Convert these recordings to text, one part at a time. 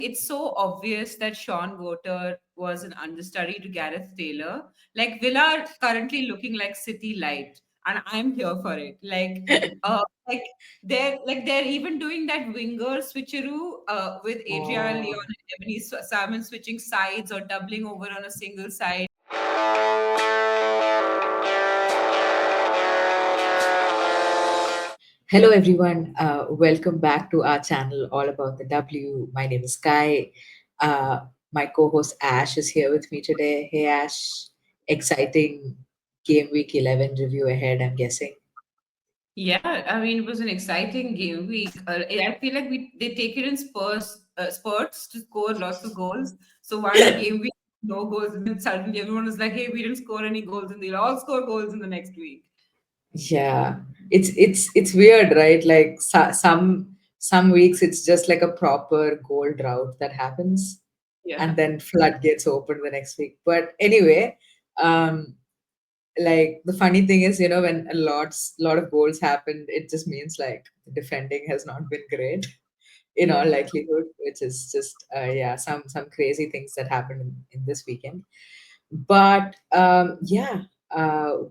it's so obvious that Sean Goater was an understudy to Gareth Taylor. Like Villa are currently looking like City Light, and I'm here for it. Like they're even doing that winger switcheroo with Adriana Leon Oh. and Ebony Salmon switching sides or doubling over on a single side. Hello, everyone. Welcome back to our channel, All About the W. My name is Kai. Uh, my co host Ash is here with me today. Hey, Ash. Exciting game week 11 review ahead, I'm guessing. Yeah, I mean, it was an exciting game week. I feel like they take it in spurts to score lots of goals. So one game week, no goals, and then suddenly everyone was like, "Hey, we didn't score any goals," and they'll all score goals in the next week. Yeah, it's weird, right? Like some weeks it's just like a proper goal drought that happens, and Yeah. then floodgates open the next week. But anyway, um, like the funny thing is, when a lot of goals happened, it just means like the defending has not been great in all Yeah. likelihood, which is just yeah, some crazy things that happened in this weekend. But yeah,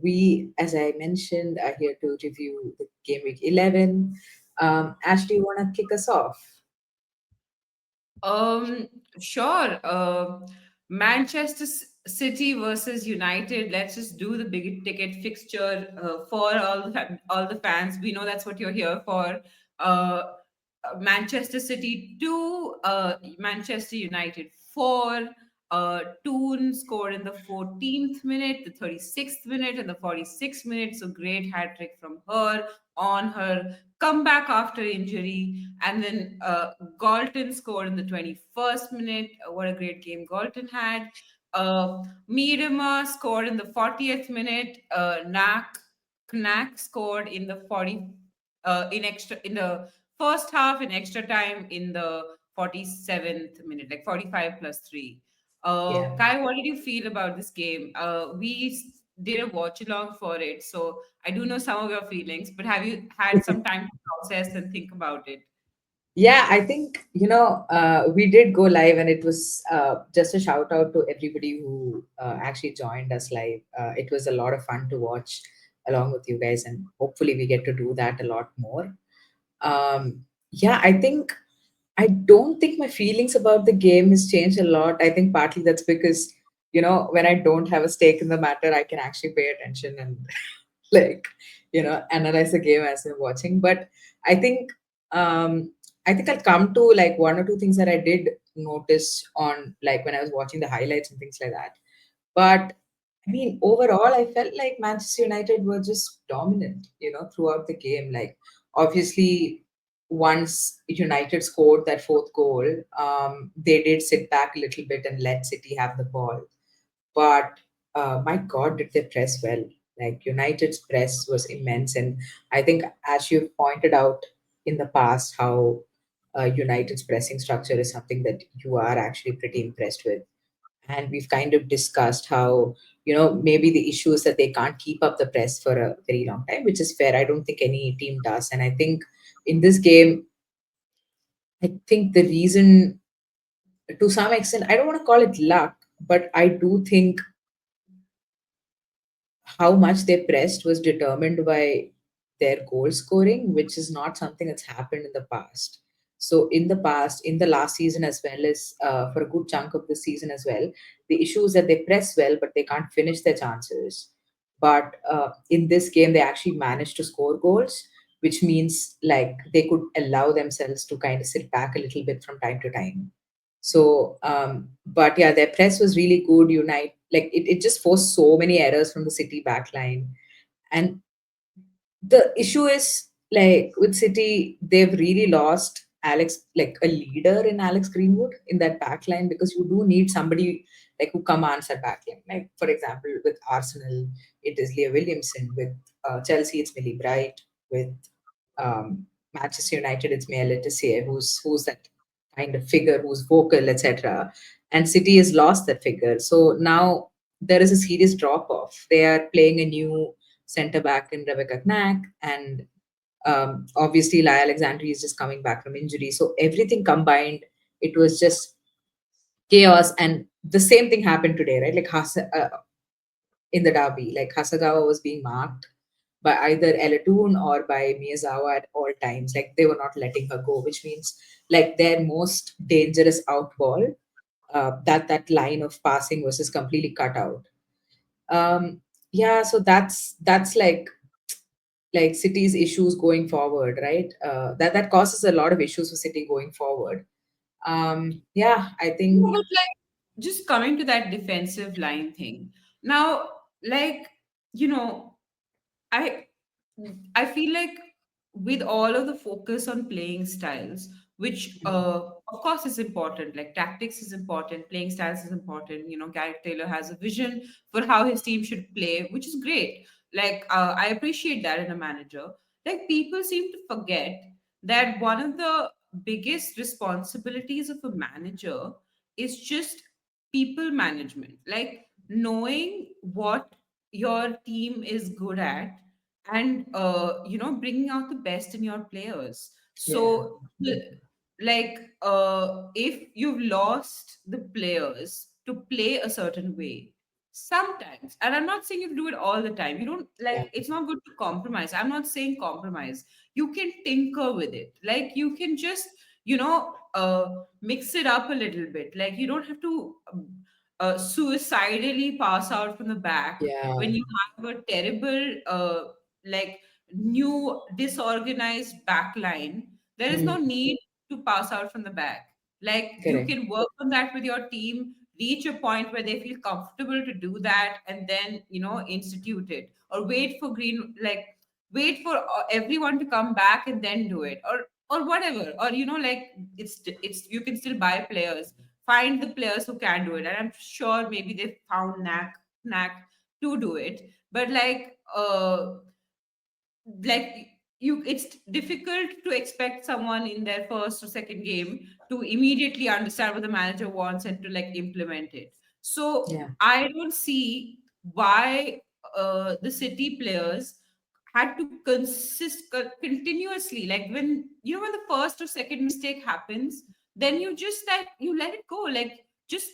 we, as I mentioned, are here to review the game week 11. Ashley, you want to kick us off? Um, sure. Manchester City versus United. Let's just do the big ticket fixture for all the fans. We know that's what you're here for. Uh, Manchester City 2, Manchester United 4. Toone scored in the 14th minute, the 36th minute, and the 46th minute. So great hat trick from her on her comeback after injury. And then Galton scored in the 21st minute. What a great game Galton had. Miedema scored in the 40th minute. Knack scored in the 40 in the first half in extra time in the 47th minute, like 45 plus 3. Yeah. Kai, what did you feel about this game? Did a watch along for it, so I do know some of your feelings, but have you had some time to process and think about it? Yeah, I think, we did go live, and it was just a shout out to everybody who actually joined us live. It was a lot of fun to watch along with you guys, and hopefully we get to do that a lot more. Yeah, I don't think my feelings about the game has changed a lot. I think partly that's because, when I don't have a stake in the matter, I can actually pay attention and like, analyze the game as I'm watching. But I think um I think I'll come to like one or two things that I did notice on like when I was watching the highlights and things like that. But I mean, overall, I felt like Manchester United were just dominant, throughout the game. Like, obviously, once United scored that fourth goal, they did sit back a little bit and let City have the ball. But my God, did they press well? Like, United's press was immense. And I think, as you've pointed out in the past, how United's pressing structure is something that you are actually pretty impressed with, and we've kind of discussed how maybe the issue is that they can't keep up the press for a very long time, which is fair. I don't think any team does, and I think in this game, I think the reason, to some extent, I don't want to call it luck, but I do think how much they pressed was determined by their goal scoring, which is not something that's happened in the past. So, in the past, in the last season as well as for a good chunk of the season as well, the issue is that they press well, but they can't finish their chances. But in this game, they actually managed to score goals, which means like they could allow themselves to kind of sit back a little bit from time to time. So, but yeah, their press was really good. Unite, like it just forced so many errors from the City backline. And the issue is like with City, they've really lost Alex, like a leader in Alex Greenwood in that backline, because you do need somebody like who commands that backline. Like, for example, with Arsenal, it is Leah Williamson. With Chelsea, it's Millie Bright. With Manchester United, it's Mia Letizia, who's that kind of figure who's vocal, etc. And City has lost that figure. So now there is a serious drop off. They are playing a new centre back in Rebecca Knack, and obviously Lai Alexandri is just coming back from injury. So everything combined It was just chaos. And the same thing happened today, right? Like in the derby, like Hasagawa was being marked by either Elatoon or by Miyazawa at all times. Like they were not letting her go, which means like their most dangerous out ball, that line of passing was just completely cut out. Um, yeah, so that's like City's issues going forward, right? That causes a lot of issues for City going forward. Yeah, I think. No, but like just coming to that defensive line thing. Now, like, you know, I I feel like with all of the focus on playing styles, which of course is important, like tactics is important, playing styles is important. Gareth Taylor has a vision for how his team should play, which is great. Like I appreciate that in a manager. Like people seem to forget that one of the biggest responsibilities of a manager is just people management, like knowing what your team is good at, and bringing out the best in your players. Yeah, So like if you've lost the players to play a certain way sometimes, and I'm not saying you do it all the time, you don't, yeah, like, it's not good to compromise. I'm not saying compromise. You can tinker with it, like you can just mix it up a little bit. Like you don't have to suicidally pass out from the back yeah, when you have a terrible like new disorganized back line. There is no mm, need to pass out from the back. Like you correct. can work on that with your team, reach a point where they feel comfortable to do that, and then institute it, or wait for green, like wait for everyone to come back and then do it, or whatever. Or like it's you can still buy players, find the players who can do it, and I'm sure maybe they found knack to do it. But like you, it's difficult to expect someone in their first or second game to immediately understand what the manager wants and to like implement it. So Yeah, I don't see why the City players had to continuously, like when the first or second mistake happens, then you just like you let it go, like just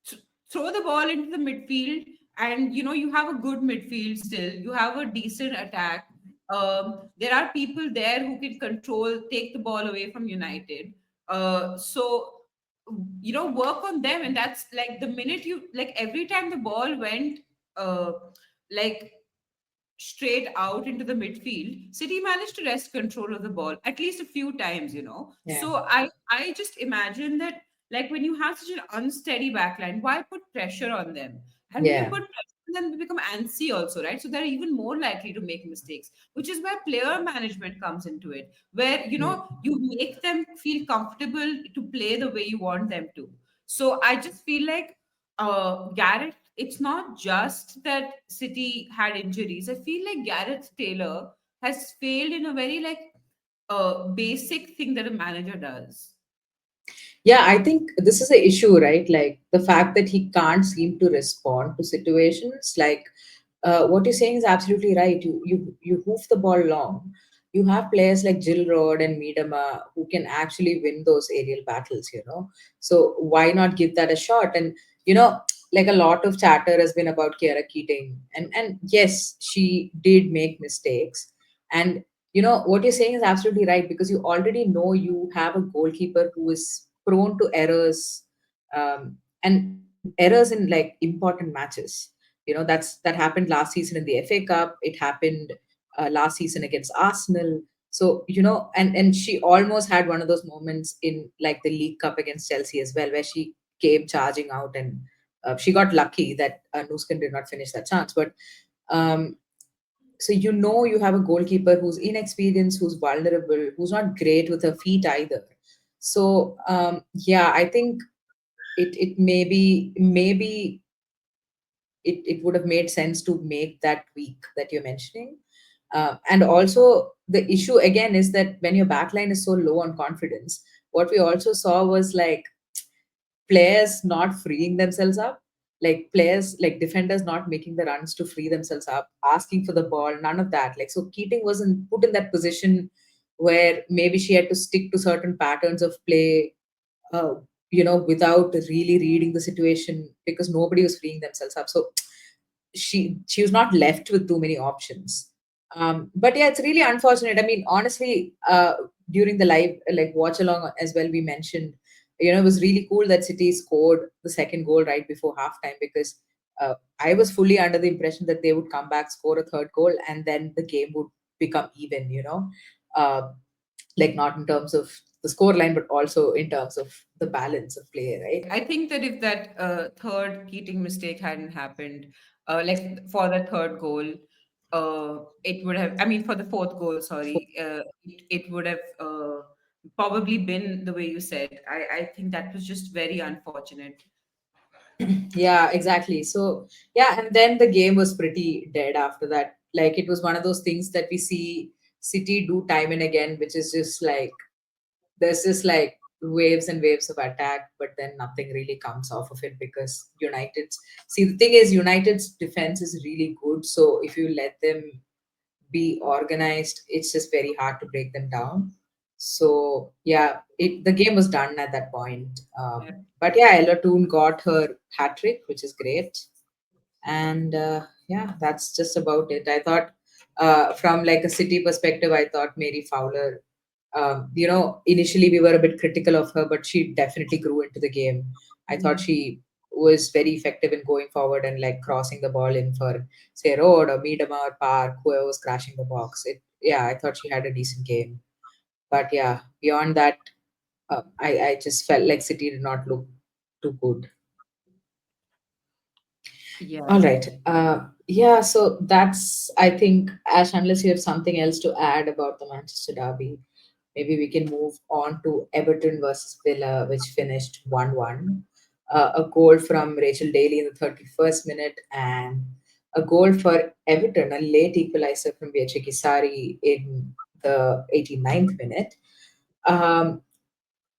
th- throw the ball into the midfield, and you have a good midfield still, you have a decent attack. There are people there who can control, take the ball away from United. So work on them, and that's like the minute you, like, every time the ball went uh, like straight out into the midfield, City managed to wrest control of the ball at least a few times. yeah, So I just imagine that, like, when you have such an unsteady backline, why put pressure on them? And when you yeah, put pressure on them, they become antsy also, right? So they're even more likely to make mistakes, which is where player management comes into it, where mm. you make them feel comfortable to play the way you want them to. So I just feel like Garrett, it's not just that City had injuries. I feel like Gareth Taylor has failed in a very like basic thing that a manager does. Yeah, I think this is the issue, right? Like the fact that he can't seem to respond to situations. Like what you're saying is absolutely right. You hoof the ball long. You have players like Jill Rod and Miedema who can actually win those aerial battles. So why not give that a shot? And you know, like a lot of chatter has been about Kiara Keating, and yes, she did make mistakes. And what you're saying is absolutely right, because you already know you have a goalkeeper who is prone to errors, and errors in like important matches. That happened last season in the FA Cup. It happened last season against Arsenal. So and she almost had one of those moments in like the League Cup against Chelsea as well, where she came charging out, and she got lucky that Nuskin did not finish that chance. But um, so you have a goalkeeper who's inexperienced, who's vulnerable, who's not great with her feet either. So yeah, I think it maybe it would have made sense to make that tweak that you're mentioning. And also the issue again is that when your backline is so low on confidence, what we also saw was like players not freeing themselves up, like players like defenders not making the runs to free themselves up, asking for the ball, none of that. Like, so Keating wasn't put in that position where maybe she had to stick to certain patterns of play, without really reading the situation, because nobody was freeing themselves up. So she was not left with too many options. But yeah, it's really unfortunate. I mean, honestly, during the live like watch along as well, we mentioned, it was really cool that City scored the second goal right before halftime, because I was fully under the impression that they would come back, score a third goal, and then the game would become even. Uh, like, not in terms of the score line, but also in terms of the balance of play, right? I think that if that third Keating mistake hadn't happened, like for the third goal, it would have, I mean, for the fourth goal, sorry, it would have probably been the way you said. I think that was just very unfortunate. Yeah, exactly. So, yeah, and then the game was pretty dead after that. Like, it was one of those things that we see City do time and again, which is just like there's just like waves and waves of attack, but then nothing really comes off of it, because United's see, the thing is, United's defense is really good. So if you let them be organized, it's just very hard to break them down. So yeah, the game was done at that point. But yeah, Ella Toone got her hat trick, which is great. And yeah, that's just about it. I thought, from like a City perspective, I thought Mary Fowler, initially we were a bit critical of her, but she definitely grew into the game. I thought Yeah. she was very effective in going forward and like crossing the ball in for, say, Road or Miedema or Park, whoever was crashing the box. Yeah, I thought she had a decent game. But yeah, beyond that, I just felt like City did not look too good. All Yeah. right. Yeah, so that's, I think, Ash, unless you have something else to add about the Manchester Derby, maybe we can move on to Everton versus Villa, which finished 1-1. A goal from Rachel Daly in the 31st minute, and a goal for Everton, a late equalizer from Beatrice Kisari in the 89th minute. Um,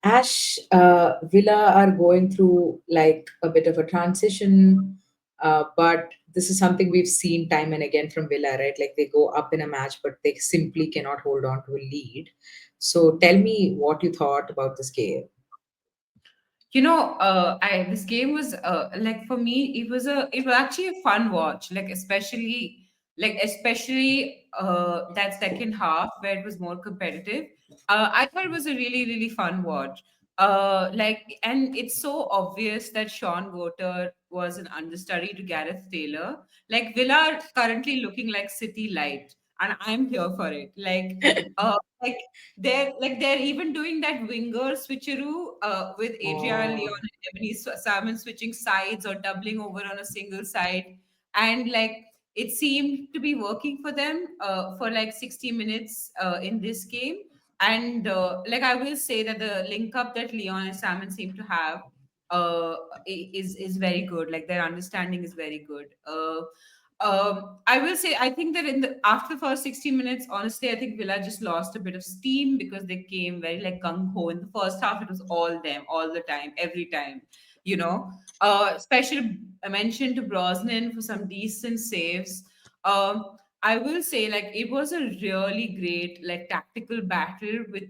Ash, Villa are going through like a bit of a transition, but this is something we've seen time and again from Villa, right? Like, they go up in a match, but they simply cannot hold on to a lead. So tell me what you thought about this game. I this game was like for me it was actually a fun watch, like especially that second half where it was more competitive. I thought it was a really fun watch. And it's so obvious that Sean Goter was an understudy to Gareth Taylor. Like Villa are currently looking like City Light, and I'm here for it. Like they're even doing that winger switcheroo with Adriana Oh. Leon and Ebony Salmon switching sides or doubling over on a single side, and like it seemed to be working for them for like 60 minutes in this game. And like I will say that the link up that Leon and Salmon seem to have uh, is very good. Like their understanding is very good. I will say I think that in the after the first 60 minutes, honestly, I think Villa just lost a bit of steam because they came very like gung ho. In the first half, it was all them, all the time, every time. You know, Special mention to Brosnan for some decent saves. I will say like it was a really great like tactical battle with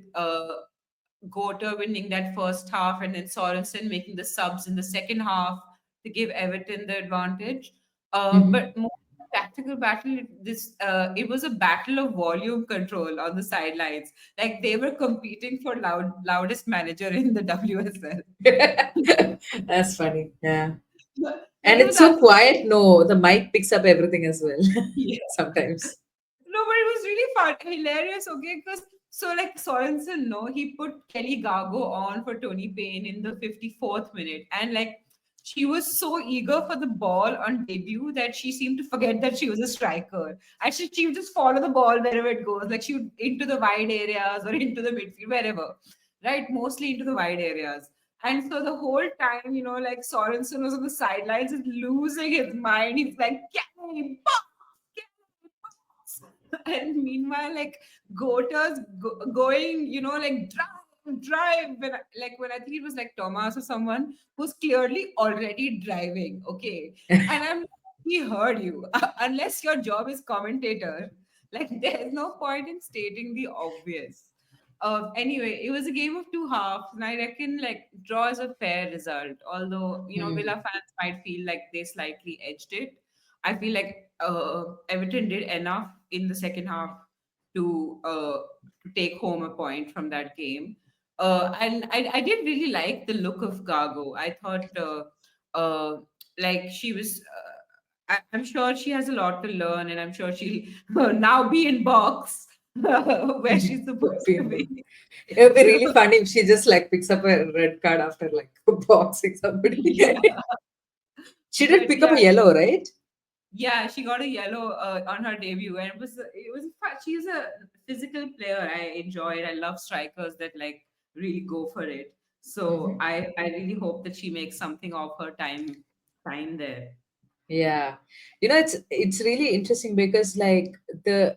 Gota winning that first half and then Sorensen making the subs in the second half to give Everton the advantage. Mhm. But more than a tactical battle, it was a battle of volume control on the sidelines. Like they were competing for loudest manager in the WSL. That's funny. Yeah. Like And it was it's so absolutely. quiet. No, the mic picks up everything as well Yeah. sometimes. No, but it was really fun, hilarious. Okay, because so like Sorensen, no, he put Kelly Gargo on for Tony Payne in the 54th minute, and like she was so eager for the ball on debut that she seemed to forget that she was a striker. And she would just follow the ball wherever it goes, like she would into the wide areas or into the midfield, wherever, right? Mostly into the wide areas. And so the whole time, like Sorensen was on the sidelines, just losing his mind. He's like, Kelly, and meanwhile, like Gota's going, like drive. When I think it was like Thomas or someone who's clearly already driving. Okay, and he heard you. Unless your job is commentator, like there's no point in stating the obvious. Anyway, it was a game of two halves, and I reckon like draw is a fair result. Although Villa Hmm. fans might feel like they slightly edged it. I feel like Everton did enough in the second half to uh, to take home a point from that game. And I did really like the look of Gargo. I thought uh, like she was. I'm sure she has a lot to learn, and I'm sure she'll now be in box where she's supposed to Painful. be. It would be So really funny if she just like picks up a red card after like boxing somebody. yeah, She did but pick up yeah, a yellow, right? yeah, she got a yellow on her debut, and it was she's a physical player. I enjoy it. I love strikers that like really go for it. So Hmm. I really hope that she makes something of her time there. Yeah, it's really interesting because like the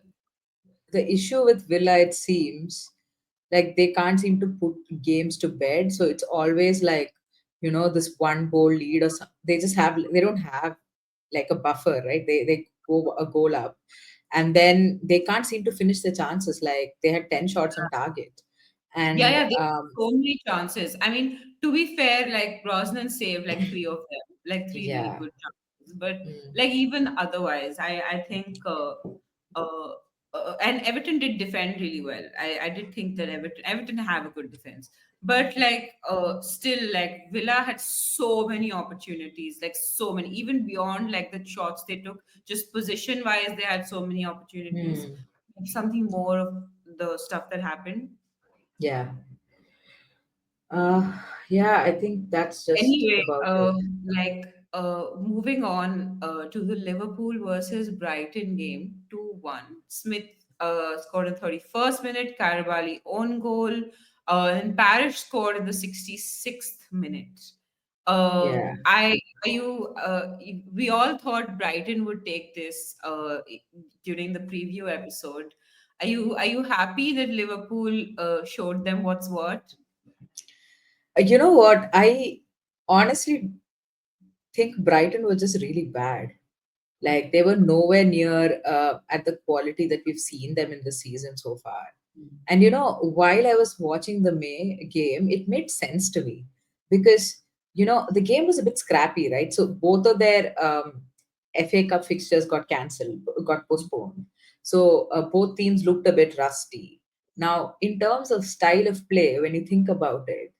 the issue with Villa, it seems like they can't seem to put games to bed. So it's always like, this one goal lead or some, they don't have like a buffer, right? They go a goal up and then they can't seem to finish the chances. Like they had 10 shots on target. Yeah, And yeah, they had so many chances. I mean, to be fair, like Brosnan saved like three of them, like three really yeah. good chances. But Mm. like even otherwise, I think uh, and Everton did defend really well. I did think that Everton have a good defense, but like still like Villa had so many opportunities, like so many, even beyond like the shots they took, just position wise, they had so many opportunities. Mm. Something more of the stuff that happened. Yeah. Yeah, I think that's just Anyway, about it. moving on to the Liverpool versus Brighton game, 2-1. Smith scored in 31st minute, Carabali own goal, and Parish scored in the 66th minute. Yeah. I are you we all thought Brighton would take this during the preview episode. Are you happy that Liverpool showed them what's what? You know what? I honestly think Brighton was just really bad. Like they were nowhere near at the quality that we've seen them in the season so far. And while I was watching the May game, it made sense to me because the game was a bit scrappy, right? So both of their FA Cup fixtures got cancelled, got postponed. So both teams looked a bit rusty. Now, in terms of style of play, when you think about it,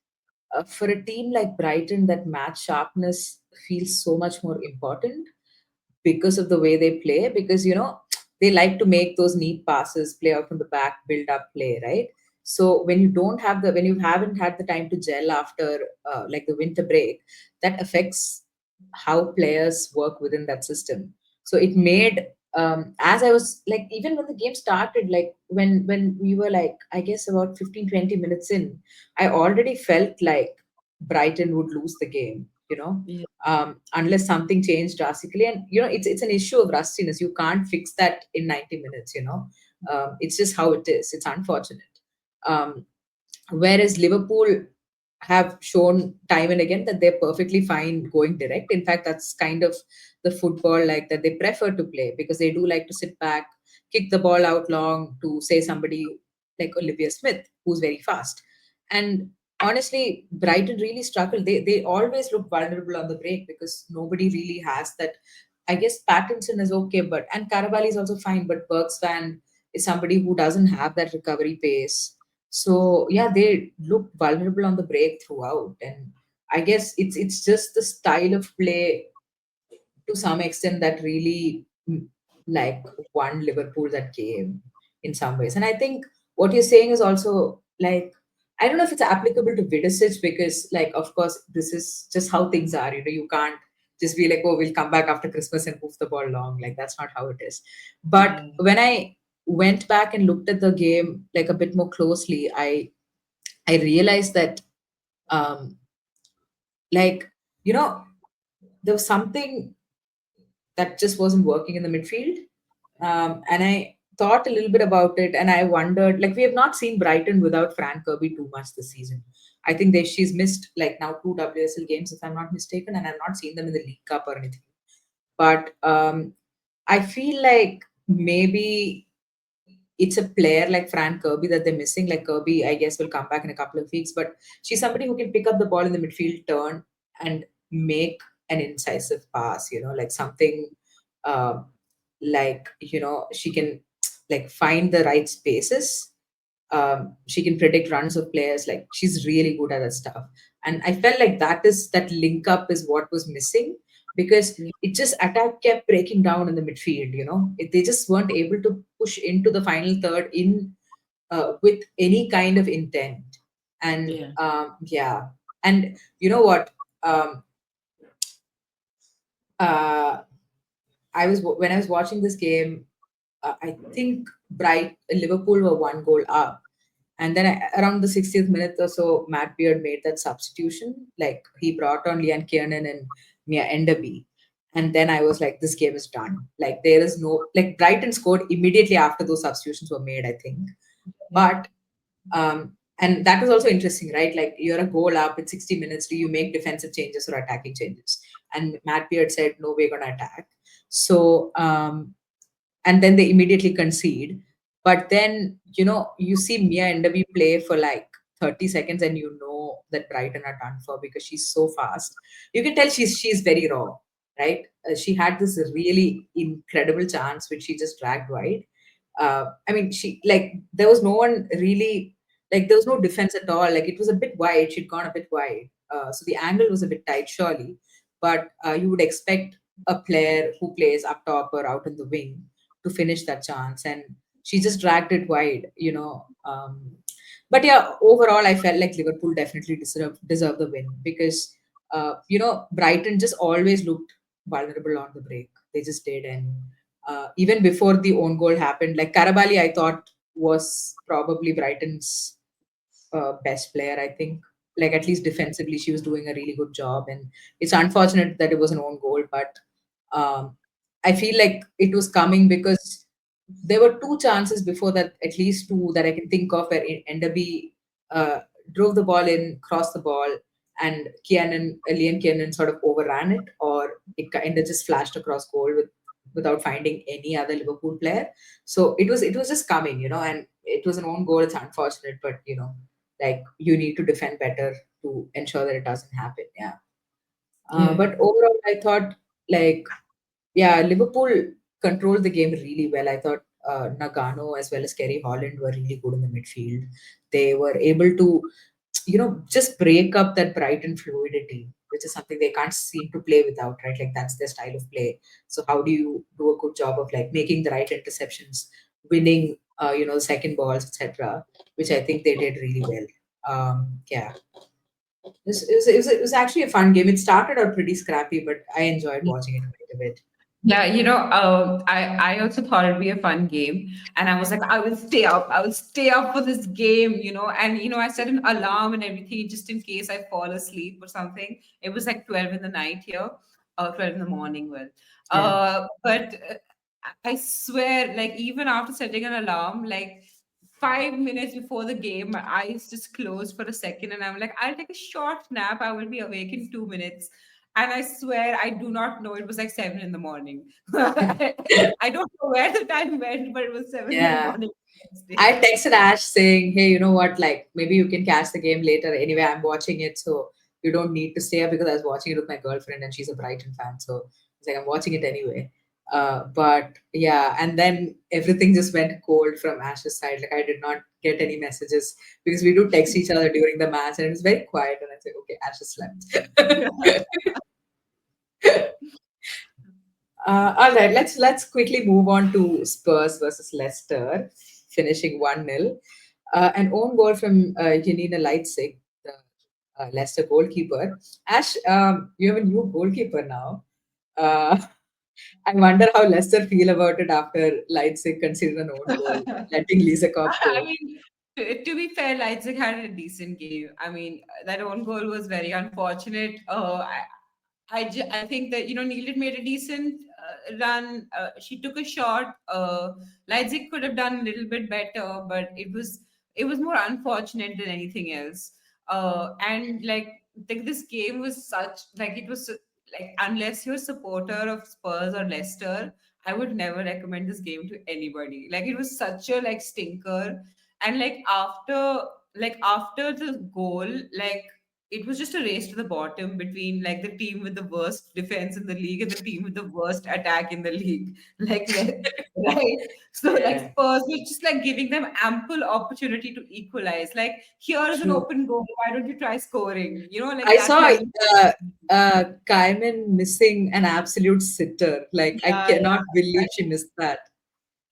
for a team like Brighton, that match sharpness feels so much more important because of the way they play, because they like to make those neat passes, play out from the back, build up play, right? So when you haven't had the time to gel after like the winter break, that affects how players work within that system. So it made, as I was like, even when the game started, like when we were like, I guess about 15-20 minutes in, I already felt like Brighton would lose the game, unless something changed drastically. And it's an issue of rustiness. You can't fix that in 90 minutes. It's just how it is. It's unfortunate. Um, Whereas Liverpool have shown time and again that they're perfectly fine going direct. In fact, that's kind of the football like that they prefer to play, because they do like to sit back, kick the ball out long to say somebody like Olivia Smith, who's very fast. And honestly, Brighton really struggled. They always look vulnerable on the break because nobody really has that. I guess Pattinson is okay, but and Carabali is also fine, but Bergsvan is somebody who doesn't have that recovery pace. So yeah, they look vulnerable on the break throughout, and I guess it's just the style of play to some extent that really like won Liverpool that game in some ways. And I think what you're saying is also like, I don't know if it's applicable to Vidicic, because like of course this is just how things are. You can't just be like, oh, we'll come back after Christmas and move the ball long. Like that's not how it is. But Yeah. when I went back and looked at the game like a bit more closely, I realized that um like you know there was something that just wasn't working in the midfield. And I thought a little bit about it, and I wondered, like, we have not seen Brighton without Fran Kirby too much this season. I think she's missed like now two WSL games, if I'm not mistaken, and I've not seen them in the League Cup or anything. But I feel like maybe it's a player like Fran Kirby that they're missing. Like Kirby, I guess, will come back in a couple of weeks, but she's somebody who can pick up the ball in the midfield, turn, and make an incisive pass. Like something, uh, like she can like find the right spaces. She can predict runs of players. Like she's really good at that stuff. And I felt like that link up is what was missing, because Yeah. it just attack kept breaking down in the midfield. They just weren't able to push into the final third in with any kind of intent. And Yeah. yeah, and you know what? Um, uh, when I was watching this game, I think Liverpool were 1 goal up. And then around the 60th minute or so, Matt Beard made that substitution. Like he brought on Leon Kiernan and Mia Enderby. And then I was like, this game is done. Like there is no, like Brighton scored immediately after those substitutions were made, I think. Yeah. But and that was also interesting, right? Like you're a goal up in 60 minutes. Do you make defensive changes or attacking changes? And Matt Beard said, no, we're gonna attack. So and then they immediately concede. But then, you see Mia Enderby play for like 30 seconds and you know that Brighton are done for because she's so fast. You can tell she's very raw, right? She had this really incredible chance which she just dragged wide. I mean, she like there was no one really, like there was no defense at all. Like it was a bit wide. She'd gone a bit wide, so the angle was a bit tight, surely. But you would expect a player who plays up top or out in the wing to finish that chance, and she just dragged it wide. But yeah, overall, I felt like Liverpool definitely deserved the win because Brighton just always looked vulnerable on the break. They just did, and even before the own goal happened, like Karabali, I thought was probably Brighton's best player. I think, like at least defensively, she was doing a really good job, and it's unfortunate that it was an own goal, but um, I feel like it was coming because there were two chances before that, at least two that I can think of, where Enderby uh, drove the ball in, crossed the ball, and Liam Kiernan sort of overran it, or it kind of just flashed across goal without finding any other Liverpool player. So it was just coming, and it was an own goal. It's unfortunate, but like you need to defend better to ensure that it doesn't happen. Yeah. Yeah. But overall, I thought like yeah, Liverpool controlled the game really well. I thought Nagano as well as Kerry Holland were really good in the midfield. They were able to, just break up that Brighton fluidity, which is something they can't seem to play without, right? Like that's their style of play. So how do you do a good job of like making the right interceptions, winning, second balls, etc., which I think they did really well. Yeah, it was actually a fun game. It started out pretty scrappy, but I enjoyed watching it quite a bit. Yeah, I also thought it'd be a fun game, and I was like, I will stay up. I will stay up for this game, and I set an alarm and everything just in case I fall asleep or something. It was like 12 in the night here, 12 in the morning. Well, Yeah. but I swear, like even after setting an alarm, like 5 minutes before the game, my eyes just closed for a second, and I'm like, I'll take a short nap. I will be awake in 2 minutes. And I swear, I do not know. It was like 7 in the morning. I don't know where the time went, but it was 7 in the Yeah. morning the next I day. texted Ash saying, hey, you know what? Like, maybe you can catch the game later. Anyway, I'm watching it, so you don't need to stay up because I was watching it with my girlfriend and she's a Brighton fan. So it's like, I'm watching it anyway. But yeah, and then everything just went cold from Ash's side. Like, I did not get any messages because we do text each other during the match and it was very quiet. And I said, okay, Ash has slept. All right, let's quickly move on to Spurs versus Leicester, finishing 1-0. An own goal from Janina Leitzig, the Leicester goalkeeper. Ash, you have a new goalkeeper now. Uh, I wonder how Leicester feel about it after Leitzig conceded an own goal, letting Lisa Kopp I go. mean, to be fair, Leipzig had a decent game. I mean, that own goal was very unfortunate. I think that Neelan made a decent run. She took a shot. Leipzig could have done a little bit better, but it was more unfortunate than anything else. And like this game was such like it was like unless you're a supporter of Spurs or Leicester, I would never recommend this game to anybody. Like it was such a like stinker. And after the goal, like it was just a race to the bottom between like the team with the worst defense in the league and the team with the worst attack in the league. Right. So like Yeah, Spurs were just like giving them ample opportunity to equalize. Like here is an true. open goal. Why don't you try scoring? Like I that saw level. Kaiman missing an absolute sitter. Like, I Yeah, yeah. cannot believe she missed that.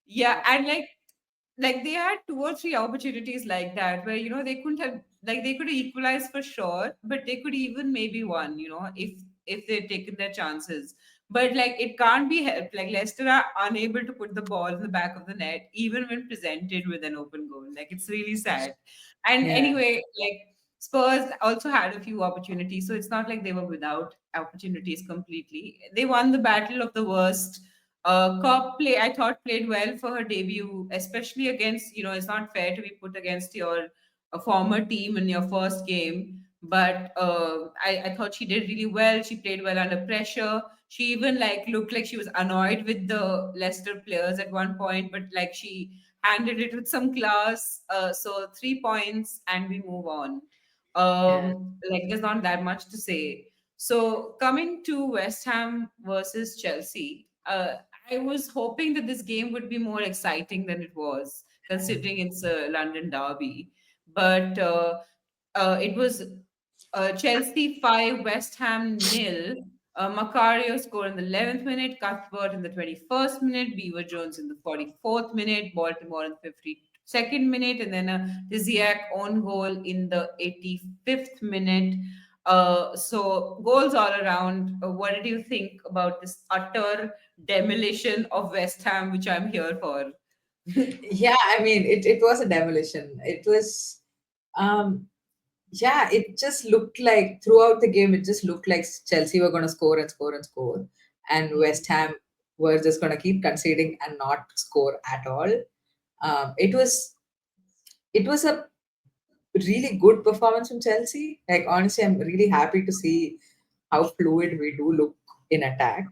Yeah, and like they had two or three opportunities like that where they couldn't have, like they could have equalized for sure, but they could even maybe won, if they'd taken their chances. But like it can't be helped. Like Leicester are unable to put the ball in the back of the net even when presented with an open goal. Like it's really sad. And Yeah, anyway, like Spurs also had a few opportunities, so it's not like they were without opportunities completely. They won the battle of the worst. Cobb I thought played well for her debut, especially against, it's not fair to be put against your a former team in your first game. But I thought she did really well. She played well under pressure. She even like looked like she was annoyed with the Leicester players at one point, but like she handled it with some class. So 3 points and we move on. yeah. Like there's not that much to say. So coming to West Ham versus Chelsea, I was hoping that this game would be more exciting than it was, considering it's a London derby. But it was Chelsea 5, West Ham nil. Macario scored in the 11th minute, Cuthbert in the 21st minute, Beaver Jones in the 44th minute, Baltimore in the 52nd minute, and then a Ziak own goal in the 85th minute. So goals all around. What did you think about this utter demolition of West Ham, which I'm here for? Yeah, I mean, it was a demolition. It was, um, yeah, it just looked like throughout the game, it just looked like Chelsea were going to score and score and score, and Mm. West Ham were just going to keep conceding and not score at all. It was a really good performance from Chelsea. Like, honestly, I'm really happy to see how fluid we do look in attack.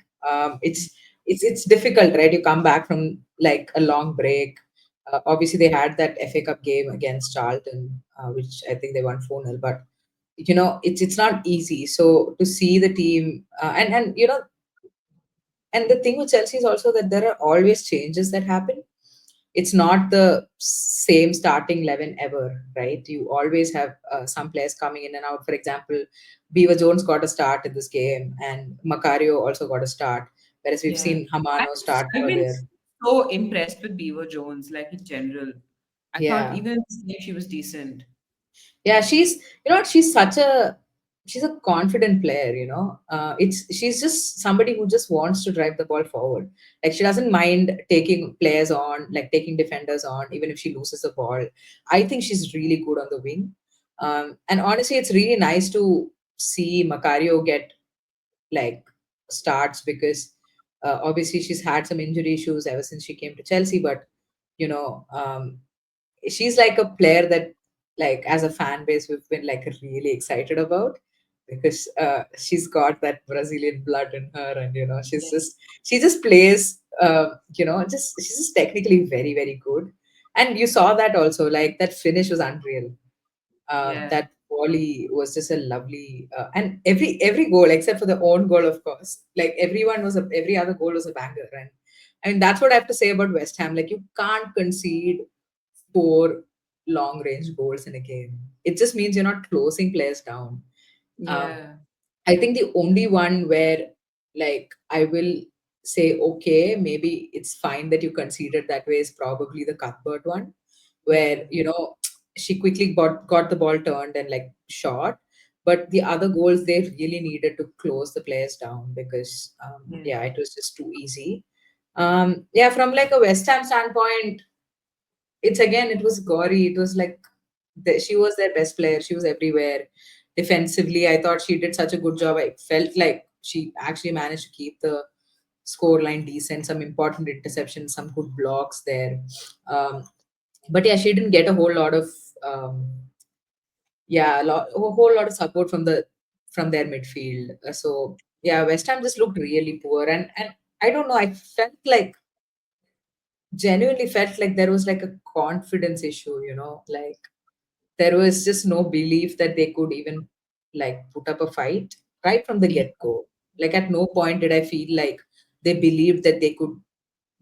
It's difficult, right? You come back from like a long break. Obviously, they had that FA Cup game against Charlton, which I think they won 4-0. But it's not easy. So to see the team, and the thing with Chelsea is also that there are always changes that happen. It's not the same starting 11 ever, right? You always have some players coming in and out. For example, Beaver Jones got a start in this game, and Macario also got a start, whereas we've Yeah. seen Hamano start I've been earlier. so impressed with Beaver Jones, like in general. I thought Yeah. even in this game she was decent. Yeah, she's a confident player, she's just somebody who just wants to drive the ball forward. Like, she doesn't mind taking players on, like taking defenders on, even if she loses the ball. I think she's really good on the wing. And honestly, it's really nice to see Macario get like starts, because obviously she's had some injury issues ever since she came to Chelsea. But you know, she's like a player that, like, as a fan base, we've been like really excited about, because she's got that Brazilian blood in her, and Yeah. she just plays, just she's just technically very, very good. And you saw that also, like, that finish was unreal. Yeah. That volley was just a lovely, and every goal except for the own goal, of course, like every other goal was a banger. And that's what I have to say about West Ham. Like, you can't concede 4 long range goals in a game. It just means you're not closing players down. Um, Yeah. I think the only one where, like, I will say, okay, maybe it's fine that you conceded that way, is probably the Cuthbert one, Yeah. where, she quickly got the ball turned and like shot. But the other goals, they really needed to close the players down, because, Yeah. yeah, it was just too easy. Yeah, from like a West Ham standpoint, it was gory. It was like she was their best player. She was everywhere. Defensively, I thought she did such a good job. I felt like she actually managed to keep the score line decent, some important interceptions, some good blocks there. Um, but yeah, she didn't get a whole lot of, um, a whole lot of support from their midfield. So yeah, West Ham just looked really poor. And I don't know. I felt like genuinely felt like there was like a confidence issue, like there was just no belief that they could even like put up a fight right from the Yeah. get go. Like at no point did I feel like they believed that they could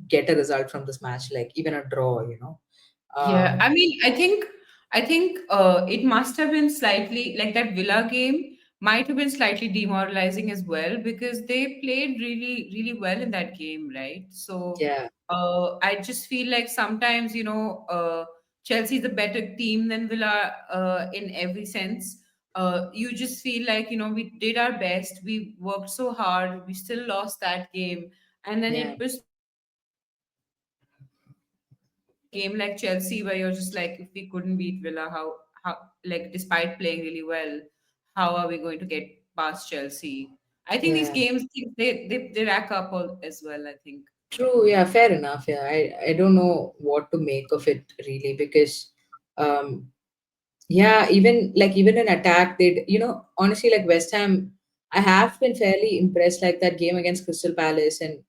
get a result from this match, like even a draw. Yeah, Um, I mean, I think it must have been slightly like that Villa game might have been slightly demoralizing as well because they played really, really well in that game, right? So yeah, I just feel like sometimes, Chelsea's a better team than Villa in every sense. You just feel like, we did our best, we worked so hard, we still lost that game. And then yeah, it was a game like Chelsea where you're just like, if we couldn't beat Villa, how like despite playing really well, how are we going to get past Chelsea? I think these yeah. games they rack up all as well. I think. True, yeah, fair enough. Yeah, I don't know what to make of it really because um yeah, even in attack, honestly, like West Ham, I have been fairly impressed. Like that game against Crystal Palace and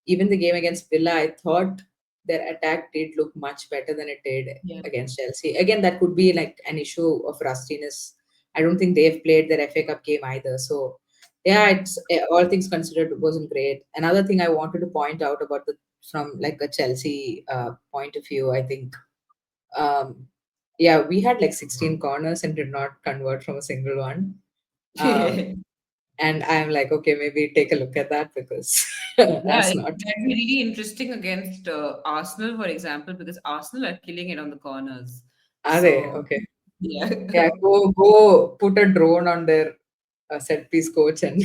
even the game against Villa, I thought their attack did look much better than it did Yeah. against Chelsea. Again, that could be like an issue of rustiness. I don't think they've played their FA Cup game either. So yeah, it's all things considered, it wasn't great. Another thing I wanted to point out about the from like a Chelsea point of view, I think um, yeah, we had like 16 corners and did not convert from a single one. Um, and I'm like, okay, maybe take a look at that because Yeah, that's it not. might be really interesting against Arsenal, for example, because Arsenal are killing it on the corners. Are they? So, Okay. yeah. Yeah, go put a drone on their set piece coach and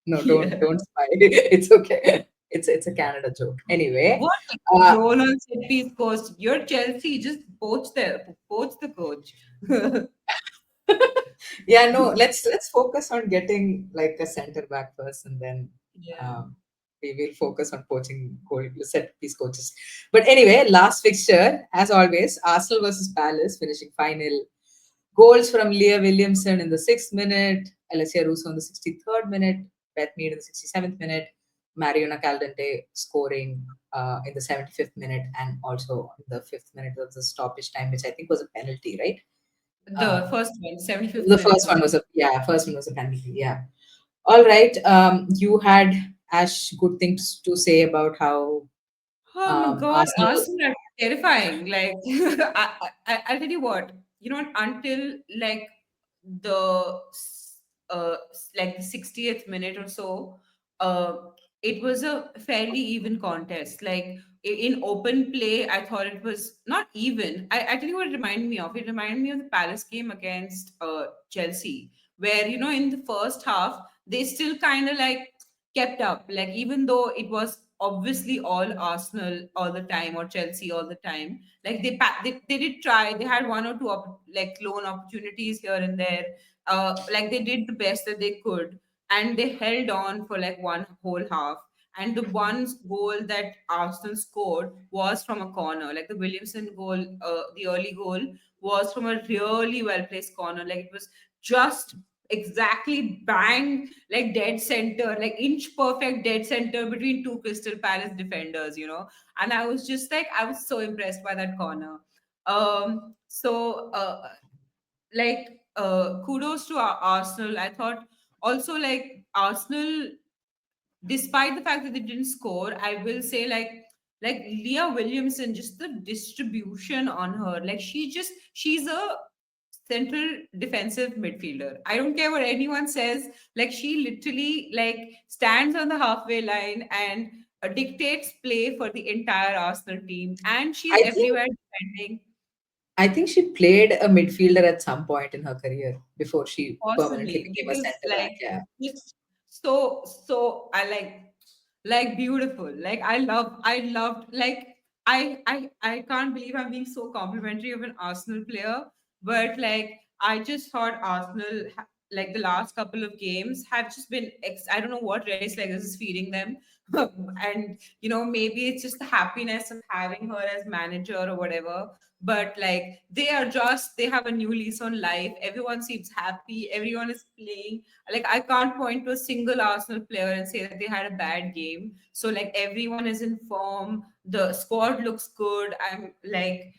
no, Yeah. don't spy. It's okay. It's a Canada joke. Anyway, What uh, drone on set piece coach? You're Chelsea, just poach the coach. yeah, no, let's focus on getting like a center back first, and then Yeah. um, we will focus on poaching goal set piece coaches. But anyway, last fixture, as always, Arsenal versus Palace, finishing final. Goals from Leah Williamson in the 6th minute, Alessia Russo in the 63rd minute, Beth Mead in the 67th minute, Mariona Caldente scoring in the 75th minute, and also in the 5th minute of the stoppage time, which I think was a penalty, right? The Um, first one, 75th the minute first was. one was a yeah, first one was a penalty. Yeah. All right. You had Ash good things to say about how Oh my God, Arsenal. Arsenal are terrifying. Like, I'll tell you what, until like the like the 60th minute or so, uh, it was a fairly even contest. Like in open play, I thought it was not even. I tell you what it reminded me of. It reminded me of the Palace game against Chelsea, where in the first half they still kind of like kept up. Like even though it was obviously all Arsenal all the time or Chelsea all the time, like they did try. They had one or two like lone opportunities here and there. Like they did the best that they could, and they held on for like one whole half. And the one goal that Arsenal scored was from a corner. Like the Williamson goal, the early goal was from a really well placed corner. Like it was just exactly bang like dead center, like inch perfect dead center between two Crystal Palace defenders. And I was just like, I was so impressed by that corner. Kudos to Arsenal. I thought also like Arsenal, despite the fact that they didn't score, I will say like Leah Williamson, just the distribution on her, like she's a central defensive midfielder. I don't care what anyone says. Like she literally like stands on the halfway line and dictates play for the entire Arsenal team, and she's I think everywhere defending. I think she played a midfielder at some point in her career before she permanently Possibly became a because centre back. like Yeah. it's so I like beautiful. Like I loved like I can't believe I'm being so complimentary of an Arsenal player, but like I just thought Arsenal like the last couple of games have just been I don't know what Ray Slegers is feeding them. And maybe it's just the happiness of having her as manager or whatever. But like they have a new lease on life. Everyone seems happy, everyone is playing. Like I can't point to a single Arsenal player and say that they had a bad game. So like everyone is in form, the squad looks good. I'm like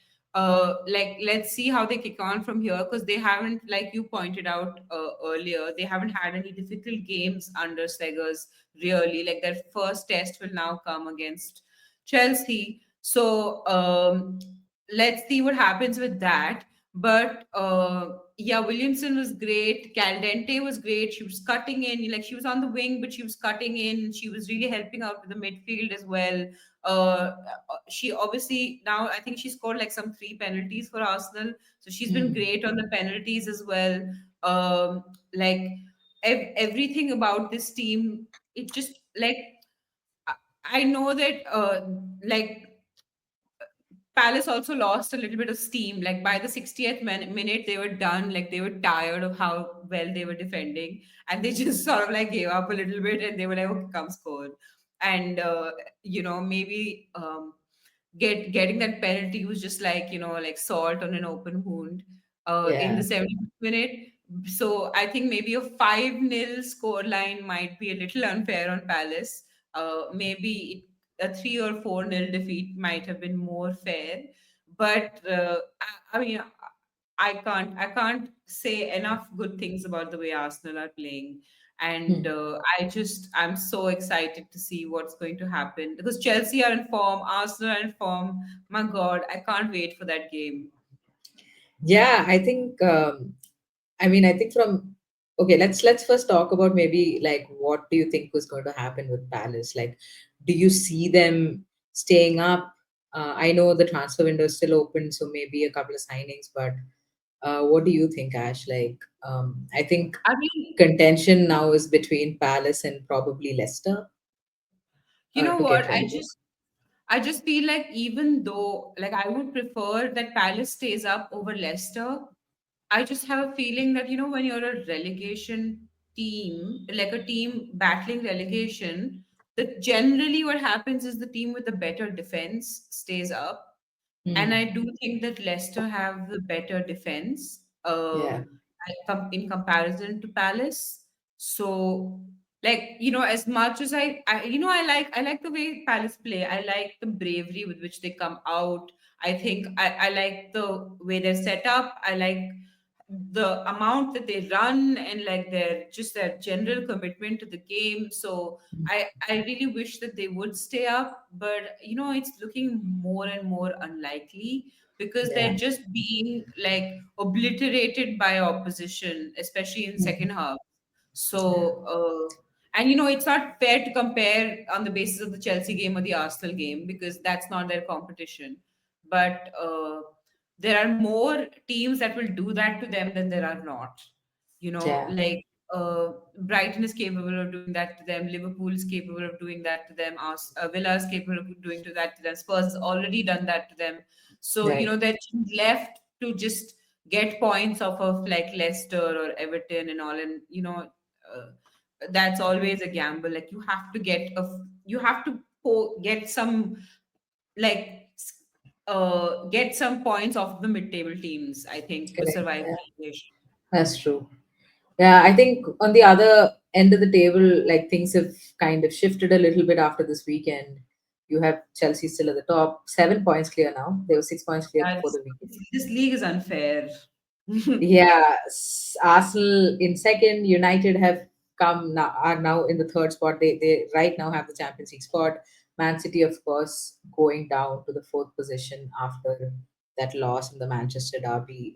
let's see how they kick on from here, because they haven't, like you pointed out earlier, they haven't had any difficult games under Slegers, really. Like their first test will now come against Chelsea. So let's see what happens with that. But yeah, Williamson was great. Caldente was great. She was cutting in, like she was on the wing, but she was cutting in. She was really helping out with the midfield as well. She obviously now, I think she scored like some three penalties for Arsenal, so she's been Hmm. great on the penalties as well. Like everything about this team, it just like I I know that like Palace also lost a little bit of steam. Like by the 60th minute, they were done. Like they were tired of how well they were defending, and they just sort of like gave up a little bit, and they were like, "Okay, come score." And maybe getting that penalty was just like like salt on an open wound in Yeah. the 70th minute. So I think maybe a 5-0 score line might be a little unfair on Palace. Maybe a 3 or 4-0 defeat might have been more fair. But I mean, I can't say enough good things about the way Arsenal are playing. And Hmm. I'm so excited to see what's going to happen, because Chelsea are in form, Arsenal are in form. My God, I can't wait for that game. Yeah, I think I think from okay, let's first talk about maybe like what do you think was going to happen with Palace? Like, do you see them staying up? I know the transfer window is still open, so maybe a couple of signings, but what do you think, Ash? Like, I think I mean, contention now is between Palace and probably Leicester you know to what? get I relegated. just I just feel like, even though like I would prefer that Palace stays up over Leicester, I just have a feeling that when you're a relegation team, like a team battling relegation, that generally what happens is the team with the better defense stays up. And I Hmm. do think that Leicester have the better defense Yeah. in comparison to Palace. So, like as much as I like the way Palace play. I like the bravery with which they come out. I think I like the way they're set up. I like the amount that they run, and like their general commitment to the game. So I really wish that they would stay up, but it's looking more and more unlikely, because Yeah. they're just being like obliterated by opposition, especially in second Mhm. half. Yeah. So and it's not fair to compare on the basis of the Chelsea game or the Arsenal game, because that's not their competition. But there are more teams that will do that to them than there are not. Yeah. Like Brighton is capable of doing that to them. Liverpool is capable of doing that to them. Villa is capable of doing to that to them. Spurs has already done that to them. So Right. they're left to just get points off of like Leicester or Everton and all, and uh, that's always a gamble. Like you have to get some like get some points off the mid-table teams, I think, to Correct. survive Yeah. relegation. That's true. Yeah, I think on the other end of the table, like things have kind of shifted a little bit after this weekend. You have Chelsea still at the top, 7 points clear now. They were 6 points clear Yeah, before the weekend. this league is unfair. Yeah, Arsenal in second. United have come now, are now in the third spot. They right now have the Champions League spot. Man City, of course, going down to the fourth position after that loss in the Manchester derby.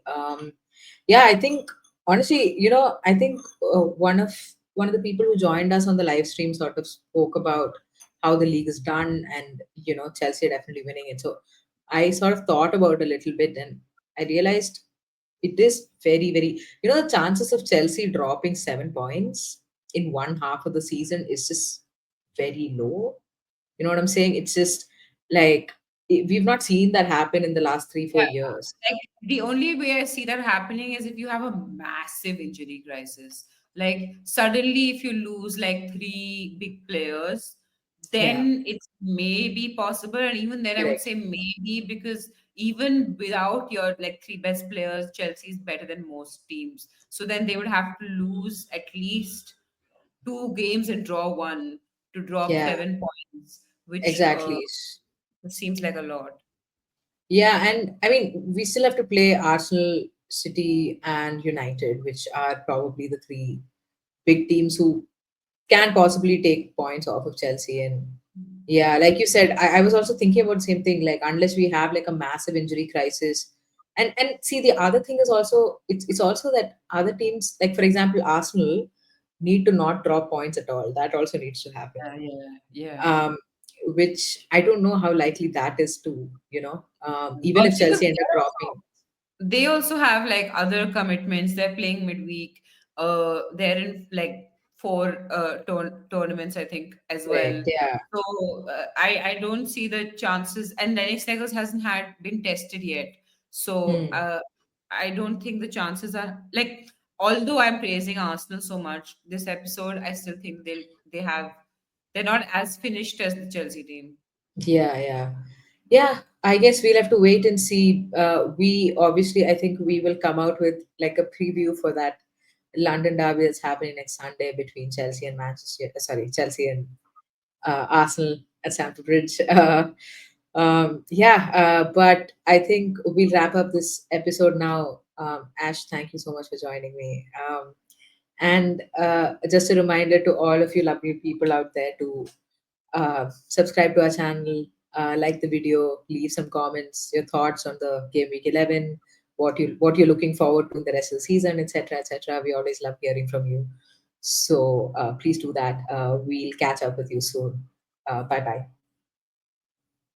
Yeah, I think honestly, I think one of the people who joined us on the live stream sort of spoke about how the league is done, and Chelsea are definitely winning it. So I sort of thought about it a little bit, and I realized it is very, very, the chances of Chelsea dropping 7 points in one half of the season is just very low. You know what I'm saying? It's just like we've not seen that happen in the last 3 4 Yeah, years. like the only way I see that happening is if you have a massive injury crisis. Like suddenly, if you lose like three big players, Yeah, then it may be possible. And even then, I would correct. say maybe because even without your like three best players, Chelsea is better than most teams. So then they would have to lose at least two games and draw one to drop Yeah, 7 points, which exactly. seems like a lot. Yeah, and I mean, we still have to play Arsenal, City, and United, which are probably the three big teams who can possibly take points off of Chelsea. And yeah, like you said, I was also thinking about the same thing. Like, unless we have like a massive injury crisis, and see, the other thing is also, it's also that other teams, like for example, Arsenal, need to not drop points at all. That also needs to happen. Yeah, yeah, yeah. Um, which I don't know how likely that is to, even if Also, because Chelsea end up dropping. they also have like other commitments. They're playing midweek. They're in like four tournaments, I think, as Correct. well. Yeah. So I don't see the chances. And Lennox Lagos hasn't had been tested yet. So Hmm. I don't think the chances are like. Although I'm praising Arsenal so much this episode, I still think they're not as finished as the Chelsea team. Yeah, yeah. Yeah, I guess we'll have to wait and see. We obviously, I think we will come out with like a preview for that London derby that's happening next Sunday between Chelsea and Chelsea and Arsenal at Stamford Bridge. Yeah, but I think we'll wrap up this episode now. Ash, thank you so much for joining me. And just a reminder to all of you lovely people out there to subscribe to our channel, like the video, leave some comments, your thoughts on the game week 11, what you're looking forward to in the rest of the season, etc., etc. We always love hearing from you. So please do that. We'll catch up with you soon. Bye bye.